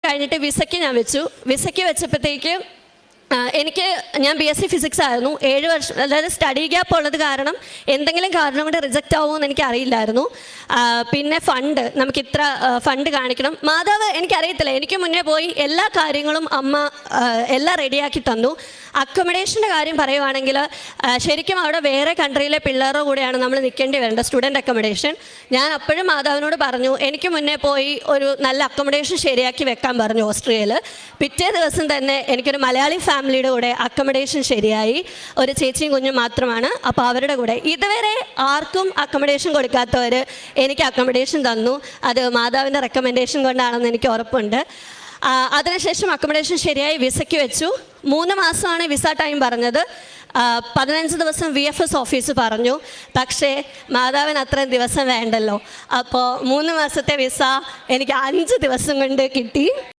കഴിഞ്ഞിട്ട് വിസയ്ക്ക് വെച്ചപ്പോഴത്തേക്ക് ഞാൻ BSc ഫിസിക്സ് ആയിരുന്നു. 7 വർഷം, അതായത് സ്റ്റഡി ഗ്യാപ്പ് ഉള്ളത് കാരണം എന്തെങ്കിലും കാരണം കൊണ്ട് റിജക്റ്റ് ആവുമോ എന്ന് എനിക്കറിയില്ലായിരുന്നു. പിന്നെ നമുക്ക് ഇത്ര ഫണ്ട് കാണിക്കണം. മാതാവ് എനിക്കറിയത്തില്ല, എനിക്ക് മുന്നേ പോയി എല്ലാ കാര്യങ്ങളും അമ്മ എല്ലാം റെഡിയാക്കി തന്നു. അക്കോമഡേഷൻ്റെ കാര്യം പറയുവാണെങ്കിൽ ശരിക്കും അവിടെ വേറെ കൺട്രിയിലെ പിള്ളേരുടെ കൂടെയാണ് നമ്മൾ നിൽക്കേണ്ടി വരേണ്ടത്, സ്റ്റുഡൻറ്റ് അക്കോമഡേഷൻ. ഞാൻ അപ്പോഴും മാതാവിനോട് പറഞ്ഞു, എനിക്ക് മുന്നേ പോയി ഒരു നല്ല അക്കോമഡേഷൻ ശരിയാക്കി വെക്കാൻ പറഞ്ഞു ഓസ്ട്രിയയിൽ. പിറ്റേ ദിവസം തന്നെ എനിക്കൊരു മലയാളി ഫാമിലിയുടെ കൂടെ അക്കോമഡേഷൻ ശരിയായി. ഒരു ചേച്ചിയും കുഞ്ഞും മാത്രമാണ്. അപ്പോൾ അവരുടെ കൂടെ ഇതുവരെ ആർക്കും അക്കോമഡേഷൻ കൊടുക്കാത്തവർ എനിക്ക് അക്കോമഡേഷൻ തന്നു. അത് മാതാവിൻ്റെ റെക്കമെൻഡേഷൻ കൊണ്ടാണെന്ന് എനിക്ക് ഉറപ്പുണ്ട്. അതിനുശേഷം അക്കോമഡേഷൻ ശരിയായി വിസയ്ക്ക് വെച്ചു. 3 മാസമാണ് വിസ ടൈം പറഞ്ഞത്. 15 ദിവസം VFS ഓഫീസ് പറഞ്ഞു. പക്ഷേ മാതാവിന് അത്രയും ദിവസം വേണ്ടല്ലോ. അപ്പോൾ 3 മാസത്തെ വിസ എനിക്ക് 5 ദിവസം കൊണ്ട് കിട്ടി.